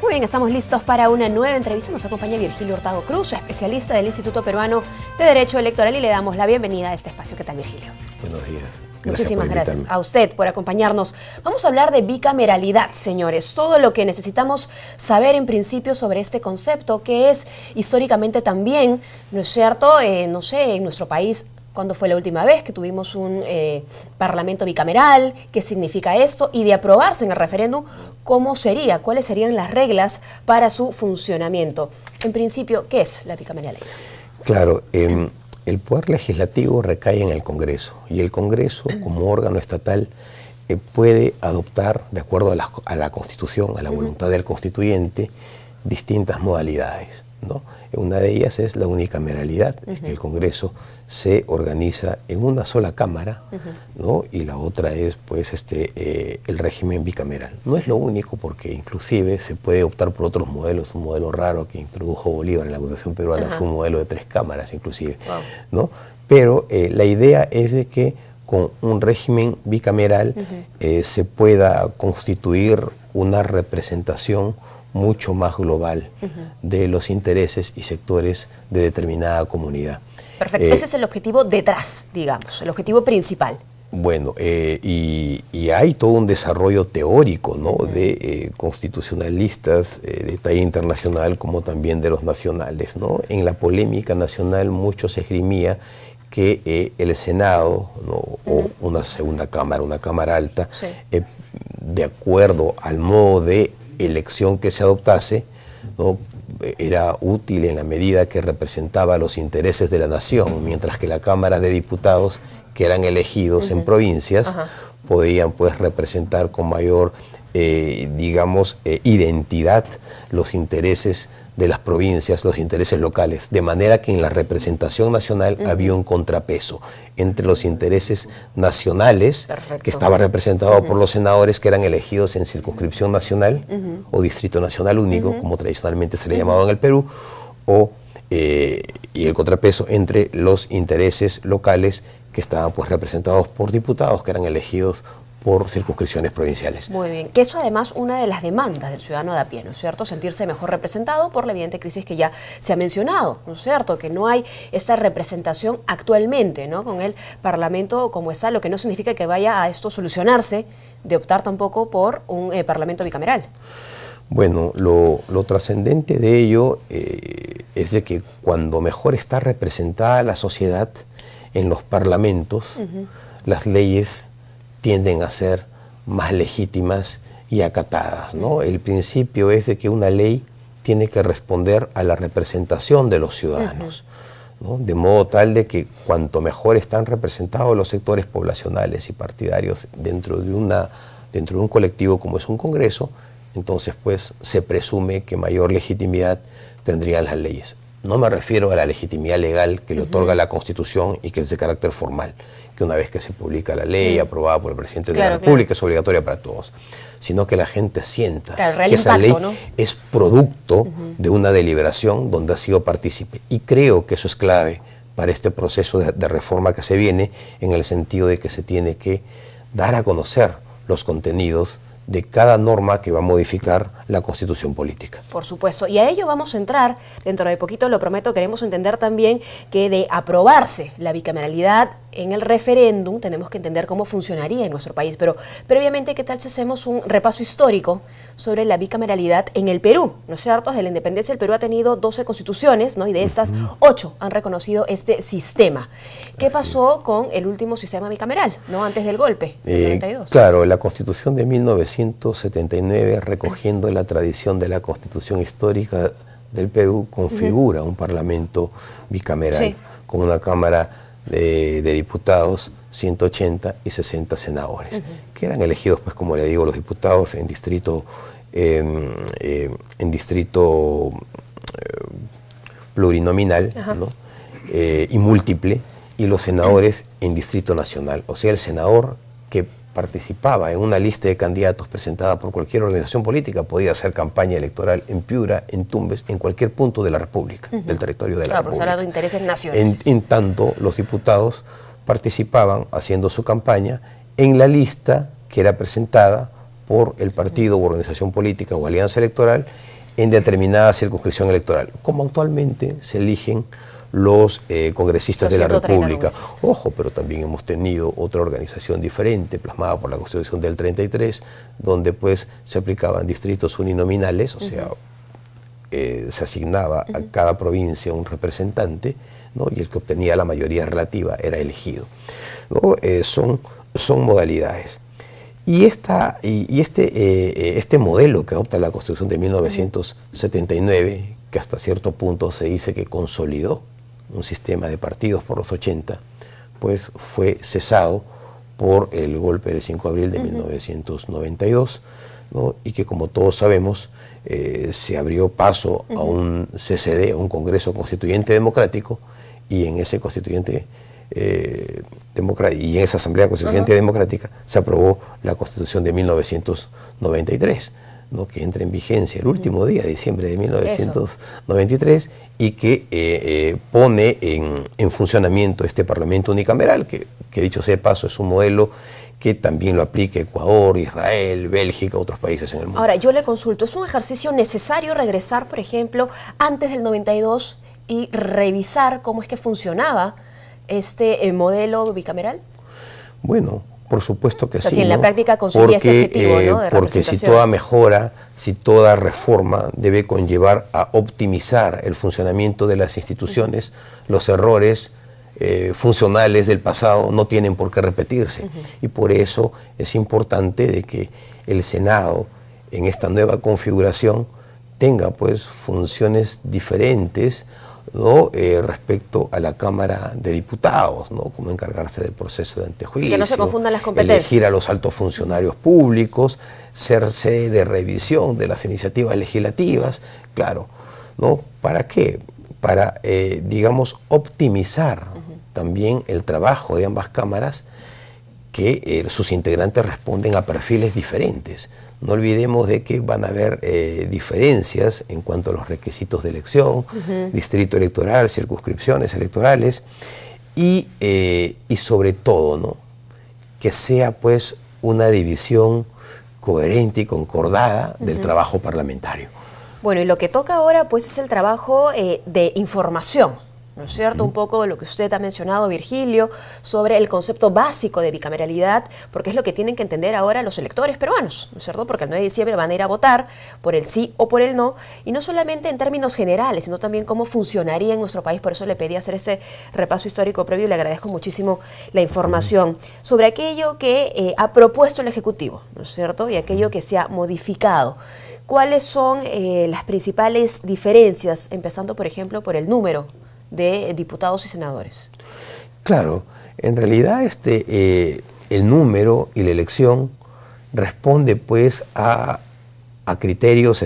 Muy bien, estamos listos para una nueva entrevista. Nos acompaña Virgilio Hurtado Cruz, especialista del Instituto Peruano de Derecho Electoral, y le damos la bienvenida a este espacio. ¿Qué tal, Virgilio? Buenos días. Muchísimas gracias a usted por acompañarnos. Vamos a hablar de bicameralidad, señores. Todo lo que necesitamos saber en principio sobre este concepto, que es históricamente también, ¿no es cierto? No sé, en nuestro país, ¿cuándo fue la última vez que tuvimos un parlamento bicameral? ¿Qué significa esto? Y de aprobarse en el referéndum, ¿cómo sería? ¿Cuáles serían las reglas para su funcionamiento? En principio, ¿qué es la bicameralidad? Claro, el poder legislativo recae en el Congreso, y el Congreso, como órgano estatal, puede adoptar, de acuerdo a la Constitución, a la voluntad del constituyente, distintas modalidades, ¿no? Una de ellas es la unicameralidad, es que el Congreso se organiza en una sola cámara, ¿no? Y la otra es pues el régimen bicameral. No es lo único, porque inclusive se puede optar por otros modelos. Un modelo raro que introdujo Bolívar en la Constitución peruana fue un modelo de 3 cámaras inclusive, ¿no? Pero la idea es de que con un régimen bicameral se pueda constituir una representación mucho más global de los intereses y sectores de determinada comunidad. Perfecto, ese es el objetivo detrás, digamos, el objetivo principal. Bueno, y hay todo un desarrollo teórico, ¿no? De constitucionalistas de talla internacional, como también de los nacionales, ¿no? En la polémica nacional mucho se esgrimía que el Senado, ¿no? O una segunda cámara, una cámara alta, de acuerdo al modo de elección que se adoptase, ¿no? Era útil en la medida que representaba los intereses de la nación, mientras que la Cámara de Diputados, que eran elegidos en provincias, podían pues representar con mayor, digamos, identidad los intereses de las provincias, los intereses locales, de manera que en la representación nacional había un contrapeso entre los intereses nacionales, que estaba representado por los senadores que eran elegidos en circunscripción nacional o distrito nacional único, como tradicionalmente se le llamaba en el Perú, y el contrapeso entre los intereses locales que estaban pues representados por diputados que eran elegidos por circunscripciones provinciales. Muy bien, que eso además una de las demandas del ciudadano de a pie, ¿no es cierto? Sentirse mejor representado por la evidente crisis que ya se ha mencionado, ¿no es cierto? Que no hay esta representación actualmente, ¿no? Con el Parlamento como está, lo que no significa que vaya a esto solucionarse, de optar tampoco por un Parlamento bicameral. Bueno, lo trascendente de ello es de que cuando mejor está representada la sociedad en los parlamentos, las leyes tienden a ser más legítimas y acatadas, ¿no? El principio es de que una ley tiene que responder a la representación de los ciudadanos, ¿no? De modo tal de que cuanto mejor están representados los sectores poblacionales y partidarios dentro de un colectivo como es un Congreso, entonces pues se presume que mayor legitimidad tendrían las leyes. No me refiero a la legitimidad legal que le otorga la Constitución y que es de carácter formal, que una vez que se publica la ley aprobada por el presidente de la República es obligatoria para todos, sino que la gente sienta que esa ley es producto de una deliberación donde ha sido partícipe. Y creo que eso es clave para este proceso de reforma que se viene, en el sentido de que se tiene que dar a conocer los contenidos de cada norma que va a modificar la Constitución política. Por supuesto, y a ello vamos a entrar dentro de poquito, lo prometo. Queremos entender también que de aprobarse la bicameralidad en el referéndum, tenemos que entender cómo funcionaría en nuestro país, pero previamente, ¿qué tal si hacemos un repaso histórico sobre la bicameralidad en el Perú? ¿No es cierto? Desde la independencia el Perú ha tenido 12 constituciones, ¿no? Y de estas 8 han reconocido este sistema. ¿Qué pasó con el último sistema bicameral, ¿no? Antes del golpe, del 92? Claro, la Constitución de 1979, recogiendo la tradición de la Constitución histórica del Perú, configura un parlamento bicameral, con una Cámara de Diputados, 180 y 60 senadores, que eran elegidos, pues como le digo, los diputados en distrito plurinominal, ¿no? Y múltiple, y los senadores en distrito nacional. O sea, el senador que participaba en una lista de candidatos presentada por cualquier organización política podía hacer campaña electoral en Piura, en Tumbes, en cualquier punto de la República, del territorio de la República. Hablando de intereses nacionales. En tanto, los diputados participaban haciendo su campaña en la lista que era presentada por el partido o organización política o alianza electoral en determinada circunscripción electoral, como actualmente se eligen los congresistas de la República. Ojo, pero también hemos tenido otra organización diferente, plasmada por la Constitución del 33, donde pues se aplicaban distritos uninominales, o sea, se asignaba a cada provincia un representante, ¿no? Y el que obtenía la mayoría relativa era elegido, ¿no? Son modalidades. Y este modelo que adopta la Constitución de 1979, que hasta cierto punto se dice que consolidó un sistema de partidos por los 80, pues fue cesado por el golpe del 5 de abril de 1992, ¿no? Y que, como todos sabemos, se abrió paso a un CCD, un Congreso Constituyente Democrático, y en ese Constituyente y en esa Asamblea Constituyente Democrática se aprobó la Constitución de 1993, ¿no? Que entra en vigencia el último día de diciembre de 1993 y que pone en funcionamiento este Parlamento unicameral, que dicho sea de paso es un modelo que también lo aplica Ecuador, Israel, Bélgica, otros países en el mundo. Ahora, yo le consulto, ¿es un ejercicio necesario regresar, por ejemplo, antes del 92 y revisar cómo es que funcionaba este modelo bicameral? Bueno, por supuesto que sí. Si en la práctica consigue ese objetivo, ¿no? De porque si toda mejora, si toda reforma debe conllevar a optimizar el funcionamiento de las instituciones, los errores funcionales del pasado no tienen por qué repetirse. Y por eso es importante de que el Senado, en esta nueva configuración, tenga pues funciones diferentes, ¿no? Respecto a la Cámara de Diputados, ¿no? Como encargarse del proceso de antejuicio, que no se confundan las competencias, elegir a los altos funcionarios públicos, ser sede de revisión de las iniciativas legislativas, claro, ¿no? ¿Para qué? Para, digamos, optimizar también el trabajo de ambas cámaras, que sus integrantes responden a perfiles diferentes. No olvidemos de que van a haber diferencias en cuanto a los requisitos de elección, distrito electoral, circunscripciones electorales y sobre todo, ¿no? Que sea pues una división coherente y concordada del trabajo parlamentario. Bueno, y lo que toca ahora pues es el trabajo de información, ¿no es cierto? Un poco de lo que usted ha mencionado, Virgilio, sobre el concepto básico de bicameralidad, porque es lo que tienen que entender ahora los electores peruanos, ¿no es cierto? Porque el 9 de diciembre van a ir a votar por el sí o por el no, y no solamente en términos generales, sino también cómo funcionaría en nuestro país. Por eso le pedí hacer ese repaso histórico previo y le agradezco muchísimo la información sobre aquello que ha propuesto el Ejecutivo, ¿no es cierto? Y aquello que se ha modificado. ¿Cuáles son las principales diferencias, empezando, por ejemplo, por el número de diputados y senadores? Claro, en realidad el número y la elección responde pues a criterios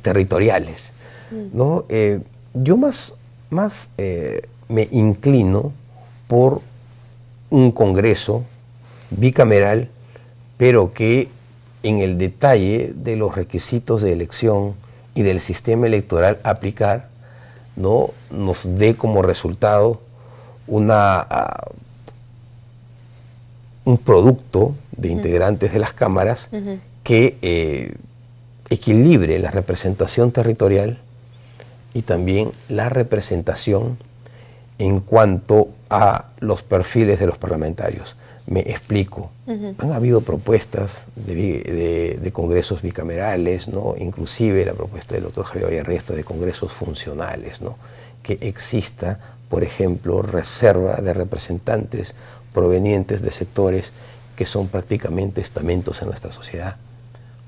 territoriales, ¿no? Yo más me inclino por un Congreso bicameral, pero que en el detalle de los requisitos de elección y del sistema electoral a aplicar, ¿no? Nos dé como resultado un producto de integrantes de las cámaras que equilibre la representación territorial y también la representación en cuanto a los perfiles de los parlamentarios. Me explico. Han habido propuestas de congresos bicamerales, ¿no? Inclusive la propuesta del doctor Javier Villarriesta de congresos funcionales, ¿no? Que exista, por ejemplo, reserva de representantes provenientes de sectores que son prácticamente estamentos en nuestra sociedad.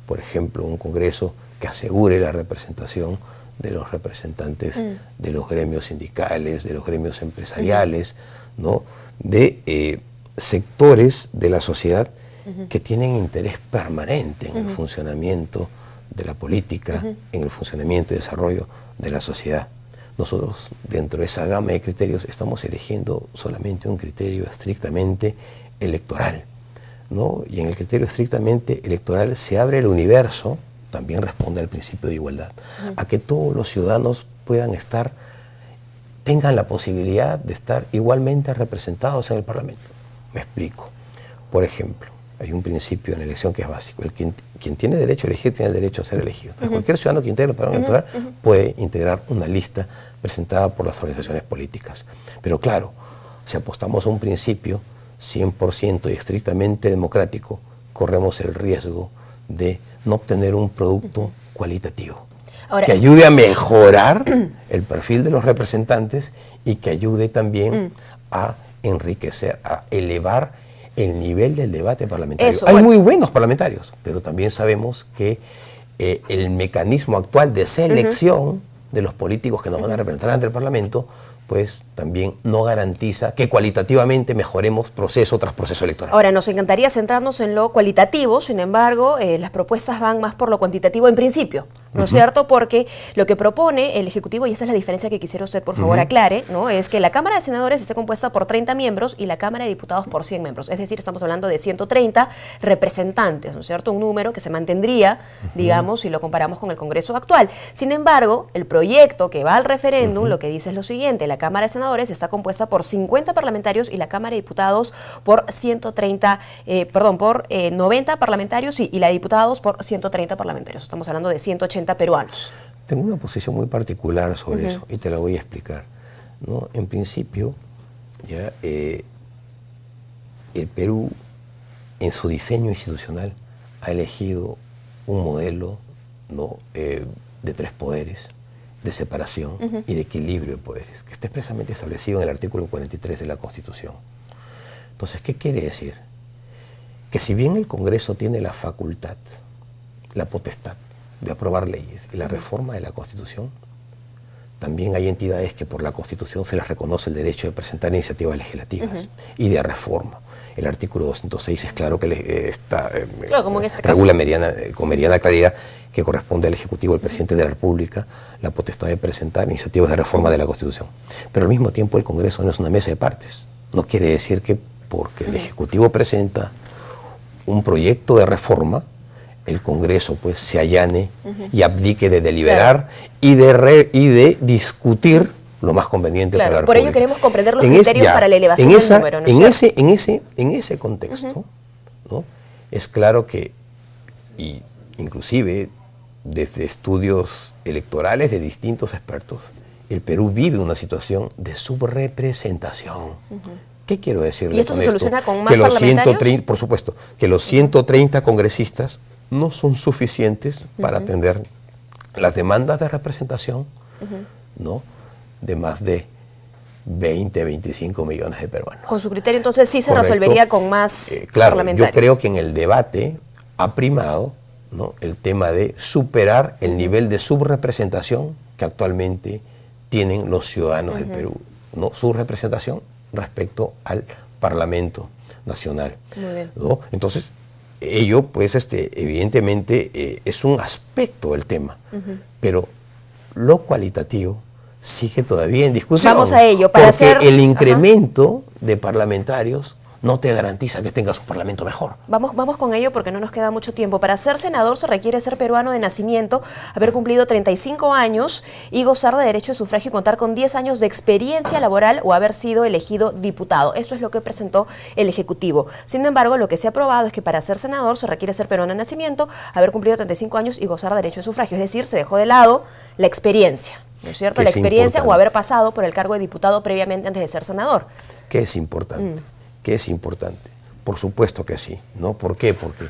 Por ejemplo, un congreso que asegure la representación de los representantes de los gremios sindicales, de los gremios empresariales, ¿no? De sectores de la sociedad que tienen interés permanente en el funcionamiento de la política, en el funcionamiento y desarrollo de la sociedad. Nosotros, dentro de esa gama de criterios, estamos eligiendo solamente un criterio estrictamente electoral, ¿no? Y en el criterio estrictamente electoral se abre el universo, también responde al principio de igualdad, a que todos los ciudadanos puedan tengan la posibilidad de estar igualmente representados en el Parlamento. Me explico. Por ejemplo, hay un principio en la elección que es básico. Quien tiene derecho a elegir tiene el derecho a ser elegido. Entonces, cualquier ciudadano que integre el padrón electoral puede integrar una lista presentada por las organizaciones políticas. Pero claro, si apostamos a un principio 100% y estrictamente democrático, corremos el riesgo de no obtener un producto cualitativo. Ahora, que ayude a mejorar el perfil de los representantes y que ayude también a enriquecer, a elevar el nivel del debate parlamentario. Hay muy buenos parlamentarios, pero también sabemos que el mecanismo actual de selección de los políticos que nos van a representar ante el Parlamento, pues también no garantiza que cualitativamente mejoremos proceso tras proceso electoral. Ahora, nos encantaría centrarnos en lo cualitativo, sin embargo, las propuestas van más por lo cuantitativo en principio, ¿no es cierto? Porque lo que propone el Ejecutivo, y esa es la diferencia que quisiera usted, por favor, aclare, ¿no? Es que la Cámara de Senadores esté compuesta por 30 miembros y la Cámara de Diputados por 100 miembros. Es decir, estamos hablando de 130 representantes, ¿no es cierto? Un número que se mantendría, digamos, si lo comparamos con el Congreso actual. Sin embargo, el proyecto que va al referéndum, lo que dice es lo siguiente: la Cámara de Senadores está compuesta por 50 parlamentarios y la Cámara de Diputados por 90 parlamentarios y la de Diputados por 130 parlamentarios. Estamos hablando de 180 peruanos. Tengo una posición muy particular sobre eso y te la voy a explicar, ¿no? En principio, ya el Perú, en su diseño institucional, ha elegido un modelo, ¿no? De tres poderes, de separación y de equilibrio de poderes, que está expresamente establecido en el artículo 43 de la Constitución. Entonces, ¿qué quiere decir? Que si bien el Congreso tiene la facultad, la potestad de aprobar leyes y la reforma de la Constitución, también hay entidades que por la Constitución se les reconoce el derecho de presentar iniciativas legislativas y de reforma. El artículo 206 es claro que como en este regula con mediana claridad que corresponde al Ejecutivo, al Presidente de la República, la potestad de presentar iniciativas de reforma de la Constitución. Pero al mismo tiempo el Congreso no es una mesa de partes. No quiere decir que porque el Ejecutivo presenta un proyecto de reforma, el Congreso pues se allane y abdique de deliberar y de discutir lo más conveniente para la República. Por ello queremos comprender los criterios para la elevación del número, ¿no? En ese contexto, ¿no? Es claro que, y inclusive desde estudios electorales de distintos expertos, el Perú vive una situación de subrepresentación. ¿Qué quiero decirles con esto? ¿Y esto se soluciona con más que los parlamentarios? 130, por supuesto, que los 130 congresistas no son suficientes para atender las demandas de representación, ¿no? De más de 20, 25 millones de peruanos. Con su criterio, entonces, sí se resolvería con más parlamentarios. Yo creo que en el debate ha primado, ¿no?, el tema de superar el nivel de subrepresentación que actualmente tienen los ciudadanos del Perú, ¿no? Subrepresentación respecto al Parlamento Nacional. Muy bien. ¿No? Entonces, ello, pues, evidentemente, es un aspecto del tema, pero lo cualitativo sigue todavía en discusión. Vamos a ello. Porque el incremento de parlamentarios no te garantiza que tengas un parlamento mejor. Vamos con ello porque no nos queda mucho tiempo. Para ser senador se requiere ser peruano de nacimiento, haber cumplido 35 años y gozar de derecho de sufragio y contar con 10 años de experiencia laboral o haber sido elegido diputado. Eso es lo que presentó el Ejecutivo. Sin embargo, lo que se ha aprobado es que para ser senador se requiere ser peruano de nacimiento, haber cumplido 35 años y gozar de derecho de sufragio. Es decir, se dejó de lado la experiencia, ¿no es cierto? La experiencia o haber pasado por el cargo de diputado previamente antes de ser senador. ¿Qué es importante? ¿Qué es importante? Por supuesto que sí, ¿no? ¿Por qué? Porque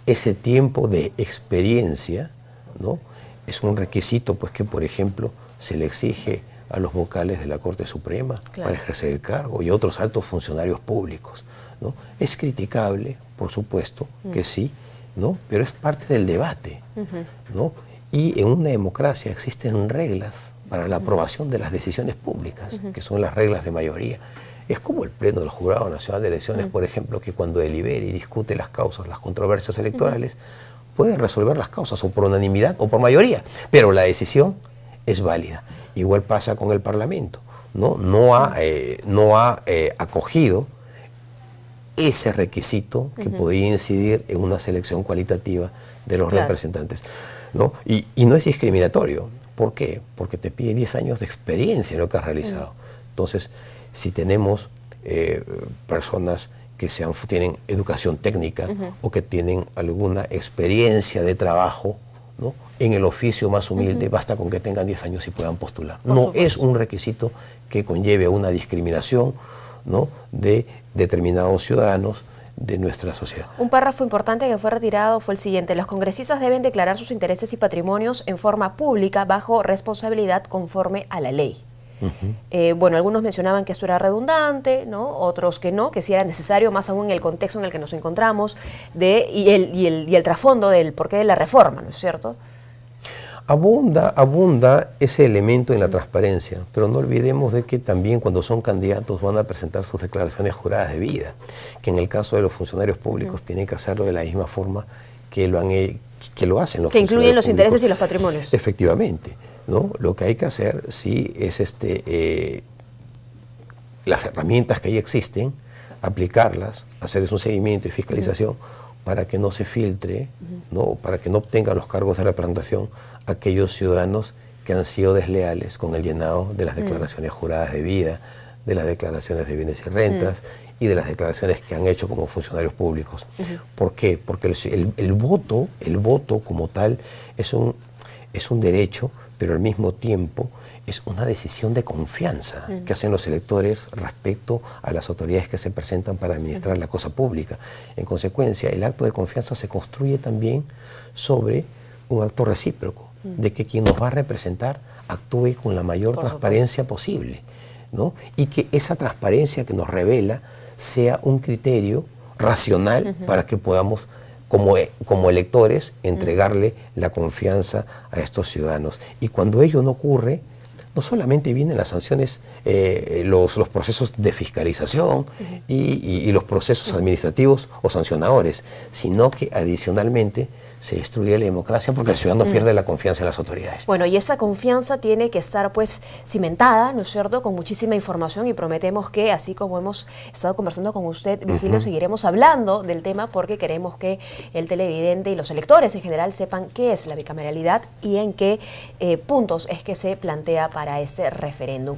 ese tiempo de experiencia, ¿no?, es un requisito, pues, que, por ejemplo, se le exige a los vocales de la Corte Suprema para ejercer el cargo y a otros altos funcionarios públicos, ¿no? Es criticable, por supuesto, que sí, ¿no? Pero es parte del debate, ¿no? Y en una democracia existen reglas para la aprobación de las decisiones públicas, que son las reglas de mayoría. Es como el Pleno del Jurado Nacional de Elecciones, por ejemplo, que cuando delibera y discute las causas, las controversias electorales, puede resolver las causas o por unanimidad o por mayoría, pero la decisión es válida. Igual pasa con el Parlamento, ¿no? No ha acogido ese requisito que podía incidir en una selección cualitativa de los representantes, ¿no? Y no es discriminatorio. ¿Por qué? Porque te pide 10 años de experiencia en lo que has realizado. Entonces, si tenemos personas que tienen educación técnica o que tienen alguna experiencia de trabajo, ¿no?, en el oficio más humilde. Basta con que tengan 10 años y puedan postular. No es un requisito que conlleve a una discriminación, ¿no?, de determinados ciudadanos de nuestra sociedad. Un párrafo importante que fue retirado fue el siguiente: los congresistas deben declarar sus intereses y patrimonios en forma pública bajo responsabilidad conforme a la ley. Bueno, algunos mencionaban que esto era redundante, ¿no?, otros que no, que sí era necesario, más aún en el contexto en el que nos encontramos y el trasfondo del porqué de la reforma, ¿no es cierto? Abunda ese elemento en la transparencia, pero no olvidemos de que también cuando son candidatos van a presentar sus declaraciones juradas de vida, que en el caso de los funcionarios públicos tienen que hacerlo de la misma forma que lo hacen los funcionarios públicos. Que incluyen los intereses y los patrimonios. Efectivamente, ¿no? Lo que hay que hacer sí es las herramientas que ya existen, aplicarlas, hacerles un seguimiento y fiscalización para que no se filtre, ¿no?, para que no obtengan los cargos de representación aquellos ciudadanos que han sido desleales con el llenado de las declaraciones juradas de vida, de las declaraciones de bienes y rentas y de las declaraciones que han hecho como funcionarios públicos. ¿Por qué? Porque el voto como tal es un derecho, pero al mismo tiempo es una decisión de confianza que hacen los electores respecto a las autoridades que se presentan para administrar la cosa pública. En consecuencia, el acto de confianza se construye también sobre un acto recíproco, de que quien nos va a representar actúe con la mayor transparencia posible, ¿no? Y que esa transparencia que nos revela sea un criterio racional para que podamos, como electores, entregarle la confianza a estos ciudadanos. Y cuando ello no ocurre, no solamente vienen las sanciones, los procesos de fiscalización y los procesos administrativos o sancionadores, sino que adicionalmente se destruye la democracia porque el ciudadano pierde la confianza en las autoridades. Bueno, y esa confianza tiene que estar pues cimentada, ¿no es cierto?, con muchísima información, y prometemos que, así como hemos estado conversando con usted, Virgilio, seguiremos hablando del tema porque queremos que el televidente y los electores en general sepan qué es la bicameralidad y en qué puntos es que se plantea para este referéndum.